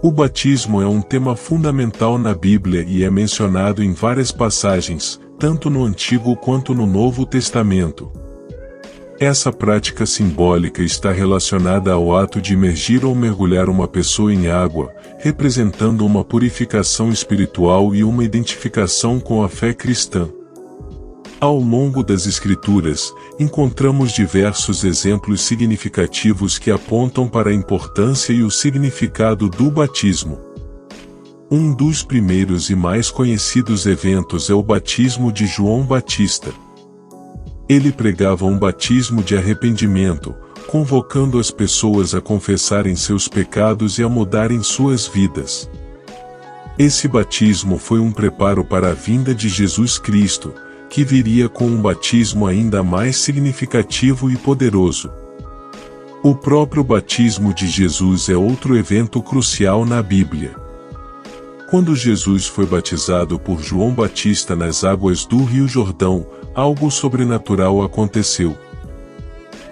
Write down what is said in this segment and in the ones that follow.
O batismo é um tema fundamental na Bíblia e é mencionado em várias passagens, tanto no Antigo quanto no Novo Testamento. Essa prática simbólica está relacionada ao ato de imergir ou mergulhar uma pessoa em água, representando uma purificação espiritual e uma identificação com a fé cristã. Ao longo das Escrituras, encontramos diversos exemplos significativos que apontam para a importância e o significado do batismo. Um dos primeiros e mais conhecidos eventos é o batismo de João Batista. Ele pregava um batismo de arrependimento, convocando as pessoas a confessarem seus pecados e a mudarem suas vidas. Esse batismo foi um preparo para a vinda de Jesus Cristo, que viria com um batismo ainda mais significativo e poderoso. O próprio batismo de Jesus é outro evento crucial na Bíblia. Quando Jesus foi batizado por João Batista nas águas do Rio Jordão, algo sobrenatural aconteceu.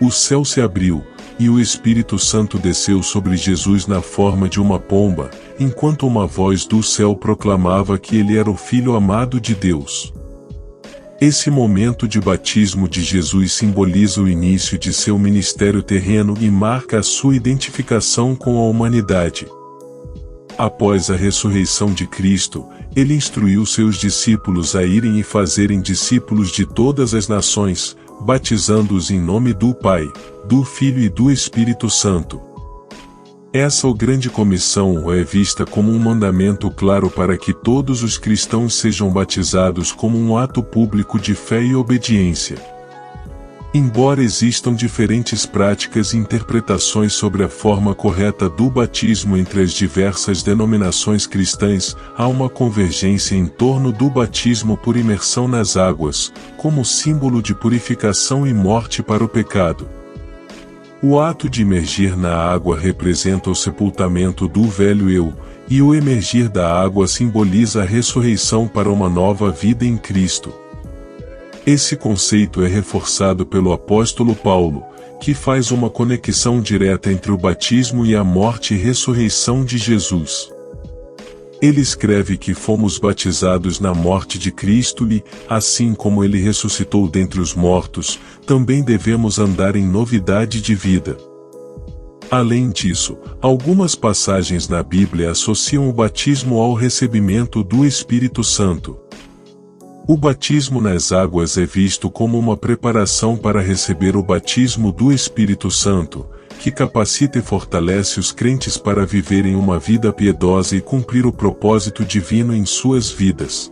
O céu se abriu, e o Espírito Santo desceu sobre Jesus na forma de uma pomba, enquanto uma voz do céu proclamava que ele era o Filho amado de Deus. Esse momento de batismo de Jesus simboliza o início de seu ministério terreno e marca a sua identificação com a humanidade. Após a ressurreição de Cristo, ele instruiu seus discípulos a irem e fazerem discípulos de todas as nações, batizando-os em nome do Pai, do Filho e do Espírito Santo. Essa grande comissão é vista como um mandamento claro para que todos os cristãos sejam batizados como um ato público de fé e obediência. Embora existam diferentes práticas e interpretações sobre a forma correta do batismo entre as diversas denominações cristãs, há uma convergência em torno do batismo por imersão nas águas, como símbolo de purificação e morte para o pecado. O ato de imergir na água representa o sepultamento do velho eu, e o emergir da água simboliza a ressurreição para uma nova vida em Cristo. Esse conceito é reforçado pelo apóstolo Paulo, que faz uma conexão direta entre o batismo e a morte e ressurreição de Jesus. Ele escreve que fomos batizados na morte de Cristo e, assim como ele ressuscitou dentre os mortos, também devemos andar em novidade de vida. Além disso, algumas passagens na Bíblia associam o batismo ao recebimento do Espírito Santo. O batismo nas águas é visto como uma preparação para receber o batismo do Espírito Santo, que capacita e fortalece os crentes para viverem uma vida piedosa e cumprir o propósito divino em suas vidas.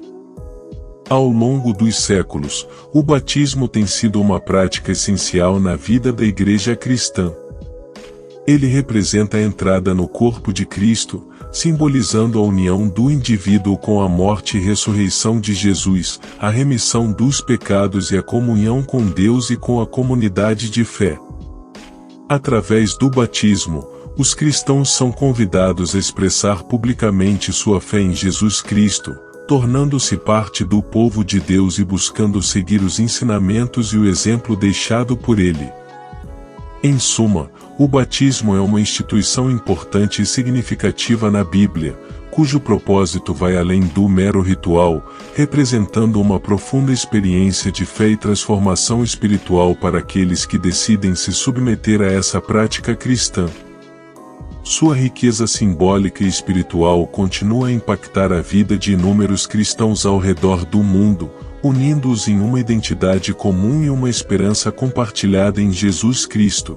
Ao longo dos séculos, o batismo tem sido uma prática essencial na vida da Igreja cristã. Ele representa a entrada no corpo de Cristo, simbolizando a união do indivíduo com a morte e ressurreição de Jesus, a remissão dos pecados e a comunhão com Deus e com a comunidade de fé. Através do batismo, os cristãos são convidados a expressar publicamente sua fé em Jesus Cristo, tornando-se parte do povo de Deus e buscando seguir os ensinamentos e o exemplo deixado por ele. Em suma, o batismo é uma instituição importante e significativa na Bíblia, cujo propósito vai além do mero ritual, representando uma profunda experiência de fé e transformação espiritual para aqueles que decidem se submeter a essa prática cristã. Sua riqueza simbólica e espiritual continua a impactar a vida de inúmeros cristãos ao redor do mundo, unindo-os em uma identidade comum e uma esperança compartilhada em Jesus Cristo.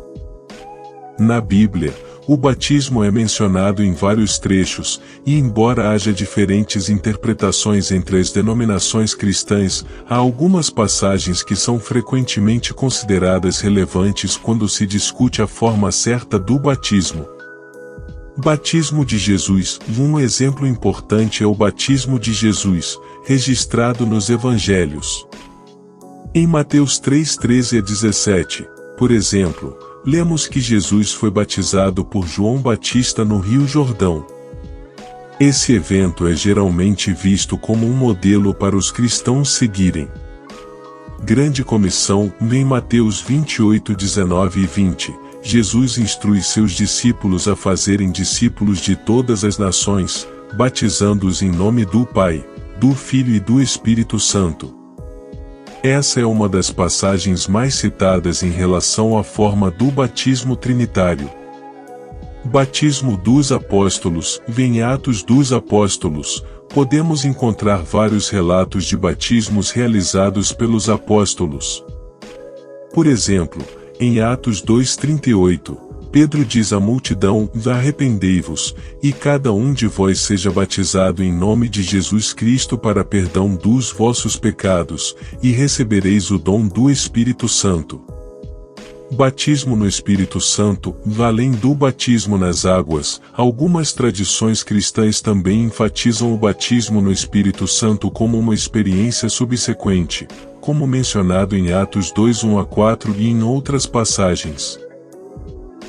Na Bíblia, o batismo é mencionado em vários trechos, e embora haja diferentes interpretações entre as denominações cristãs, há algumas passagens que são frequentemente consideradas relevantes quando se discute a forma certa do batismo. Batismo de Jesus. Um exemplo importante é o batismo de Jesus, registrado nos Evangelhos. Em Mateus 3:13 a 17, por exemplo, lemos que Jesus foi batizado por João Batista no Rio Jordão. Esse evento é geralmente visto como um modelo para os cristãos seguirem. Grande Comissão, em Mateus 28:19 e 20, Jesus instrui seus discípulos a fazerem discípulos de todas as nações, batizando-os em nome do Pai, do Filho e do Espírito Santo. Essa é uma das passagens mais citadas em relação à forma do batismo trinitário. Batismo dos apóstolos. Em Atos dos Apóstolos, podemos encontrar vários relatos de batismos realizados pelos apóstolos. Por exemplo, em Atos 2:38, Pedro diz à multidão: arrependei-vos, e cada um de vós seja batizado em nome de Jesus Cristo para perdão dos vossos pecados, e recebereis o dom do Espírito Santo. Batismo no Espírito Santo. Além do batismo nas águas, algumas tradições cristãs também enfatizam o batismo no Espírito Santo como uma experiência subsequente, como mencionado em Atos 2:1-4 e em outras passagens.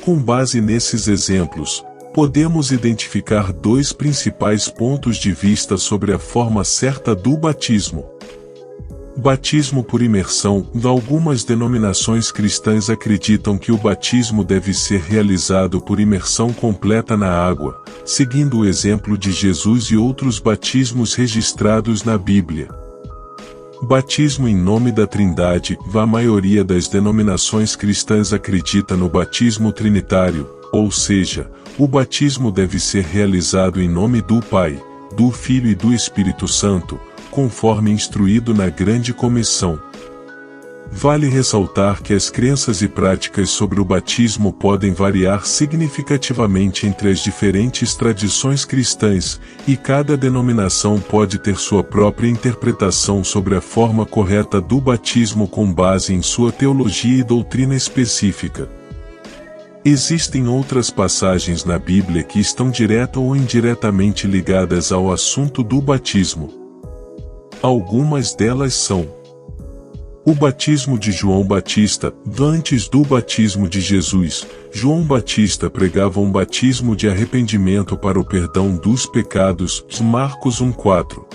Com base nesses exemplos, podemos identificar dois principais pontos de vista sobre a forma certa do batismo. Batismo por imersão. Algumas denominações cristãs acreditam que o batismo deve ser realizado por imersão completa na água, seguindo o exemplo de Jesus e outros batismos registrados na Bíblia. Batismo em nome da Trindade. A maioria das denominações cristãs acredita no batismo trinitário, ou seja, o batismo deve ser realizado em nome do Pai, do Filho e do Espírito Santo, conforme instruído na Grande Comissão. Vale ressaltar que as crenças e práticas sobre o batismo podem variar significativamente entre as diferentes tradições cristãs, e cada denominação pode ter sua própria interpretação sobre a forma correta do batismo com base em sua teologia e doutrina específica. Existem outras passagens na Bíblia que estão direta ou indiretamente ligadas ao assunto do batismo. Algumas delas são: o batismo de João Batista. Antes do batismo de Jesus, João Batista pregava um batismo de arrependimento para o perdão dos pecados. Marcos 1:4.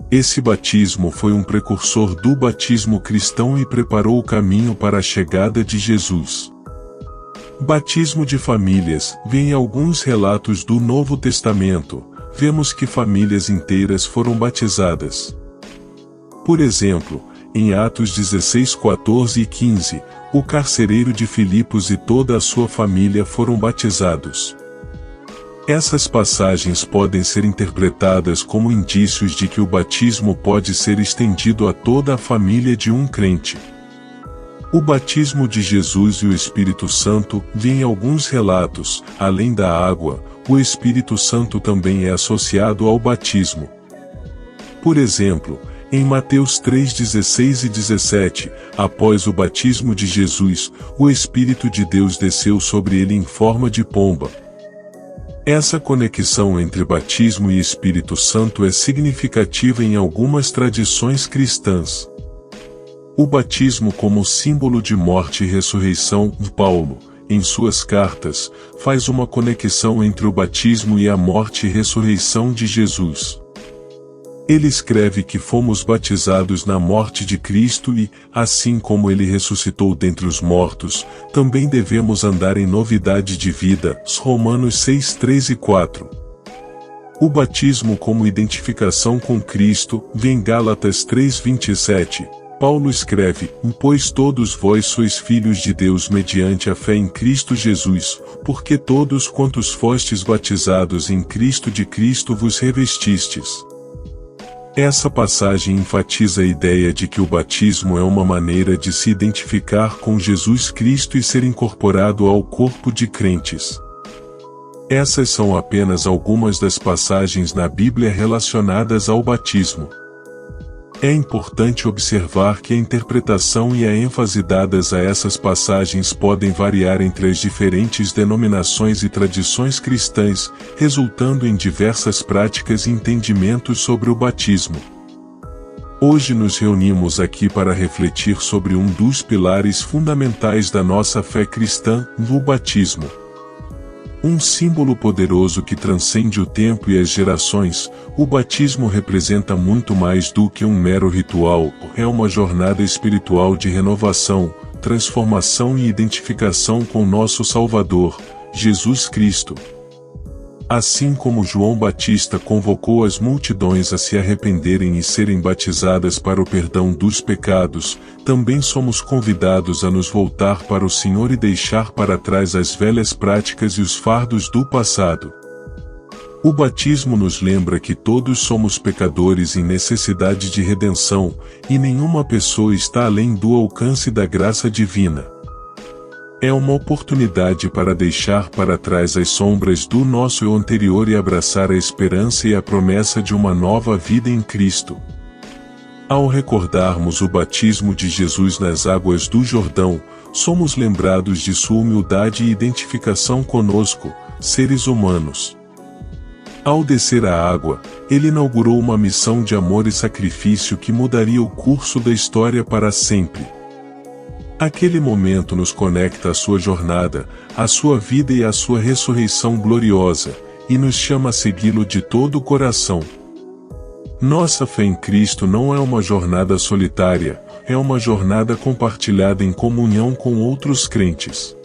Esse batismo foi um precursor do batismo cristão e preparou o caminho para a chegada de Jesus. Batismo de famílias. Em alguns relatos do Novo Testamento, vemos que famílias inteiras foram batizadas. Por exemplo, em Atos 16:14 e 15, o carcereiro de Filipos e toda a sua família foram batizados. Essas passagens podem ser interpretadas como indícios de que o batismo pode ser estendido a toda a família de um crente. O batismo de Jesus e o Espírito Santo. Em alguns relatos, além da água, o Espírito Santo também é associado ao batismo. Por exemplo, em Mateus 3:16 e 17, após o batismo de Jesus, o Espírito de Deus desceu sobre ele em forma de pomba. Essa conexão entre batismo e Espírito Santo é significativa em algumas tradições cristãs. O batismo como símbolo de morte e ressurreição. Paulo, em suas cartas, faz uma conexão entre o batismo e a morte e ressurreição de Jesus. Ele escreve que fomos batizados na morte de Cristo e, assim como ele ressuscitou dentre os mortos, também devemos andar em novidade de vida. Romanos 6:3 e 4. O batismo como identificação com Cristo. Em Gálatas 3:27, Paulo escreve: pois todos vós sois filhos de Deus mediante a fé em Cristo Jesus, porque todos quantos fostes batizados em Cristo de Cristo vos revestistes. Essa passagem enfatiza a ideia de que o batismo é uma maneira de se identificar com Jesus Cristo e ser incorporado ao corpo de crentes. Essas são apenas algumas das passagens na Bíblia relacionadas ao batismo. É importante observar que a interpretação e a ênfase dadas a essas passagens podem variar entre as diferentes denominações e tradições cristãs, resultando em diversas práticas e entendimentos sobre o batismo. Hoje nos reunimos aqui para refletir sobre um dos pilares fundamentais da nossa fé cristã, o batismo. Um símbolo poderoso que transcende o tempo e as gerações, o batismo representa muito mais do que um mero ritual, é uma jornada espiritual de renovação, transformação e identificação com nosso Salvador, Jesus Cristo. Assim como João Batista convocou as multidões a se arrependerem e serem batizadas para o perdão dos pecados, também somos convidados a nos voltar para o Senhor e deixar para trás as velhas práticas e os fardos do passado. O batismo nos lembra que todos somos pecadores em necessidade de redenção, e nenhuma pessoa está além do alcance da graça divina. É uma oportunidade para deixar para trás as sombras do nosso eu anterior e abraçar a esperança e a promessa de uma nova vida em Cristo. Ao recordarmos o batismo de Jesus nas águas do Jordão, somos lembrados de sua humildade e identificação conosco, seres humanos. Ao descer a água, ele inaugurou uma missão de amor e sacrifício que mudaria o curso da história para sempre. Aquele momento nos conecta à sua jornada, à sua vida e à sua ressurreição gloriosa, e nos chama a segui-lo de todo o coração. Nossa fé em Cristo não é uma jornada solitária, é uma jornada compartilhada em comunhão com outros crentes.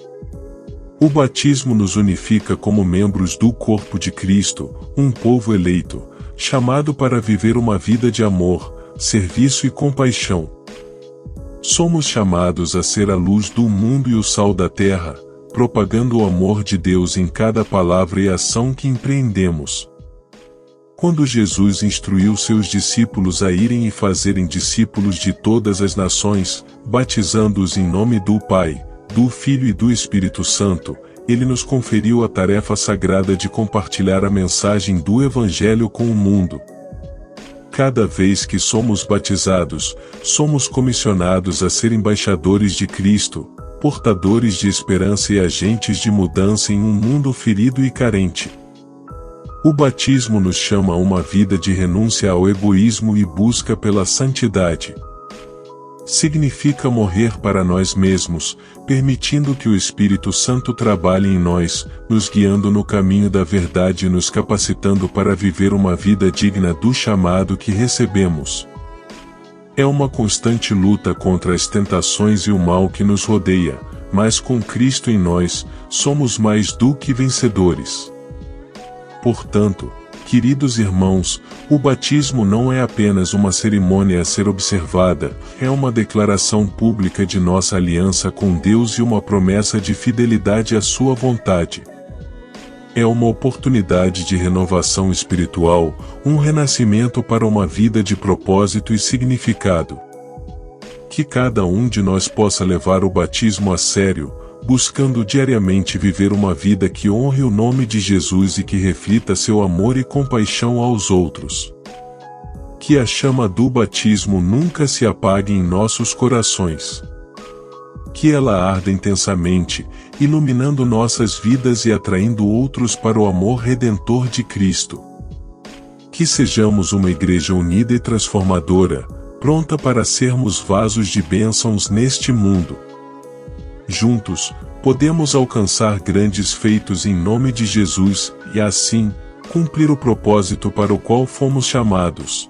O batismo nos unifica como membros do corpo de Cristo, um povo eleito, chamado para viver uma vida de amor, serviço e compaixão. Somos chamados a ser a luz do mundo e o sal da terra, propagando o amor de Deus em cada palavra e ação que empreendemos. Quando Jesus instruiu seus discípulos a irem e fazerem discípulos de todas as nações, batizando-os em nome do Pai, do Filho e do Espírito Santo, ele nos conferiu a tarefa sagrada de compartilhar a mensagem do Evangelho com o mundo. Cada vez que somos batizados, somos comissionados a ser embaixadores de Cristo, portadores de esperança e agentes de mudança em um mundo ferido e carente. O batismo nos chama a uma vida de renúncia ao egoísmo e busca pela santidade. Significa morrer para nós mesmos, permitindo que o Espírito Santo trabalhe em nós, nos guiando no caminho da verdade e nos capacitando para viver uma vida digna do chamado que recebemos. É uma constante luta contra as tentações e o mal que nos rodeia, mas com Cristo em nós, somos mais do que vencedores. Portanto, queridos irmãos, o batismo não é apenas uma cerimônia a ser observada, é uma declaração pública de nossa aliança com Deus e uma promessa de fidelidade à sua vontade. É uma oportunidade de renovação espiritual, um renascimento para uma vida de propósito e significado. Que cada um de nós possa levar o batismo a sério, buscando diariamente viver uma vida que honre o nome de Jesus e que reflita seu amor e compaixão aos outros. Que a chama do batismo nunca se apague em nossos corações. Que ela arda intensamente, iluminando nossas vidas e atraindo outros para o amor redentor de Cristo. Que sejamos uma igreja unida e transformadora, pronta para sermos vasos de bênçãos neste mundo. Juntos, podemos alcançar grandes feitos em nome de Jesus, e assim, cumprir o propósito para o qual fomos chamados.